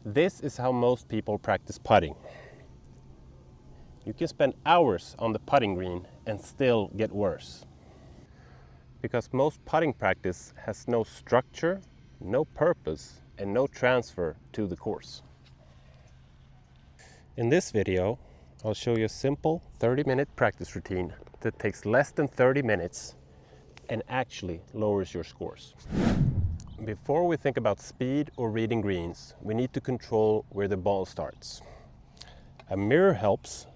This is how most people practice putting. You can spend hours on the putting green and still get worse. Because most putting practice has no structure, no purpose, and no transfer to the course. In this video, I'll show you a simple 30-minute practice routine that takes less than 30 minutes and actually lowers your scores. Before we think about speed or reading greens, we need to control where the ball starts. A mirror helps,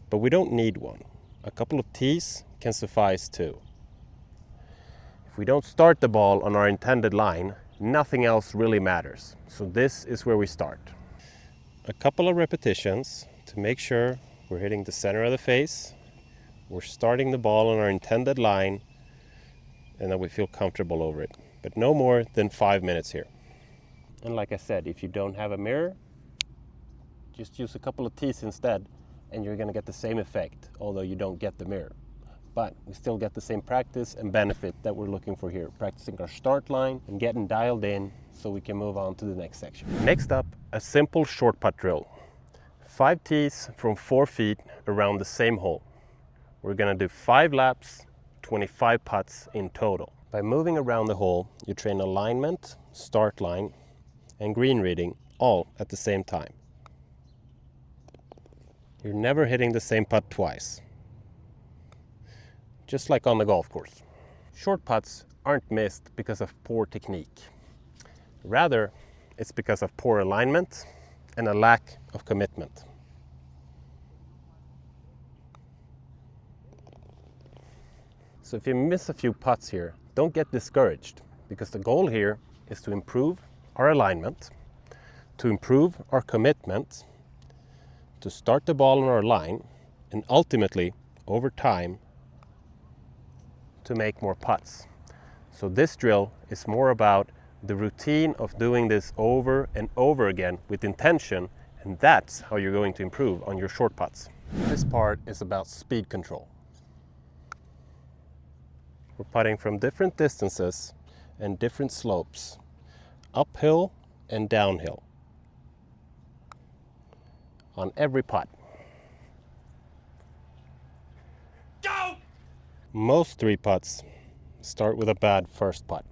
but we don't need one. A couple of tees can suffice too. If we don't start the ball on our intended line, nothing else really matters. So this is where we start. A couple of repetitions to make sure we're hitting the center of the face, we're starting the ball on our intended line, and that we feel comfortable over it. But no more than 5 minutes here. And like I said, if you don't have a mirror, just use a couple of tees instead, and you're going to get the same effect, although you don't get the mirror. But we still get the same practice and benefit that we're looking for here, practicing our start line and getting dialed in so we can move on to the next section. Next up, a simple short putt drill. 5 tees from 4 feet around the same hole. We're going to do 5 laps, 25 putts in total. By moving around the hole, you train alignment, start line, and green reading all at the same time. You're never hitting the same putt twice, just like on the golf course. Short putts aren't missed because of poor technique. Rather, it's because of poor alignment and a lack of commitment. So if you miss a few putts here, don't get discouraged, because the goal here is to improve our alignment, to improve our commitment, to start the ball on our line, and ultimately, over time, to make more putts. So this drill is more about the routine of doing this over and over again with intention, and that's how you're going to improve on your short putts. This part is about speed control. We're putting from different distances and different slopes, uphill and downhill, on every putt. Go! Most 3 putts start with a bad first putt.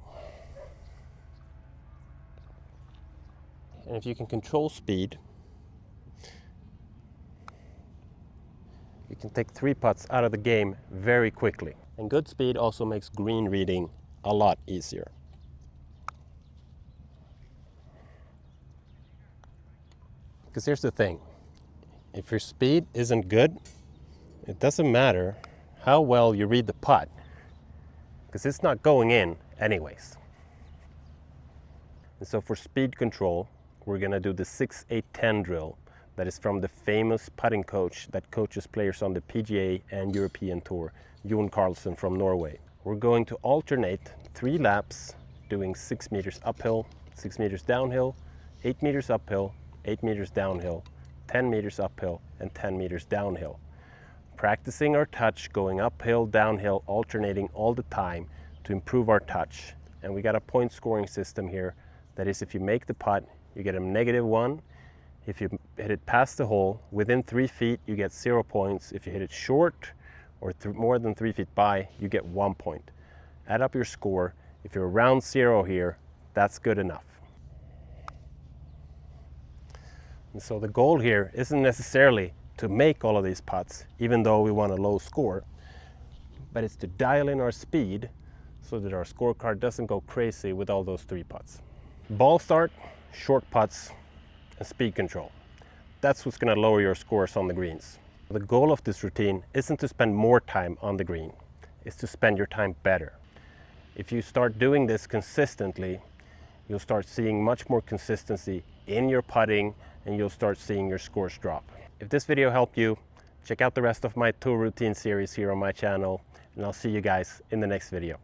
And if you can control speed, you can take 3 putts out of the game very quickly. And good speed also makes green reading a lot easier. Because here's the thing, if your speed isn't good, it doesn't matter how well you read the putt, because it's not going in anyways. And so for speed control, we're going to do the 6-8-10 drill that is from the famous putting coach that coaches players on the PGA and European Tour, Jon Carlsen from Norway. We're going to alternate 3 laps doing 6 meters uphill, 6 meters downhill, 8 meters uphill, 8 meters downhill, 10 meters uphill, and 10 meters downhill. Practicing our touch, going uphill, downhill, alternating all the time to improve our touch. And we got a point scoring system here. That is, if you make the putt, you get a -1. If you hit it past the hole, within 3 feet, you get 0 points. If you hit it short or more than 3 feet by, you get 1 point. Add up your score. If you're around 0 here, that's good enough. And so the goal here isn't necessarily to make all of these putts, even though we want a low score, but it's to dial in our speed so that our scorecard doesn't go crazy with all those 3 putts. Ball start, short putts, and speed control. That's what's going to lower your scores on the greens. The goal of this routine isn't to spend more time on the green, it's to spend your time better. If you start doing this consistently, you'll start seeing much more consistency in your putting, and you'll start seeing your scores drop. If this video helped you, check out the rest of my tour routine series here on my channel, and I'll see you guys in the next video.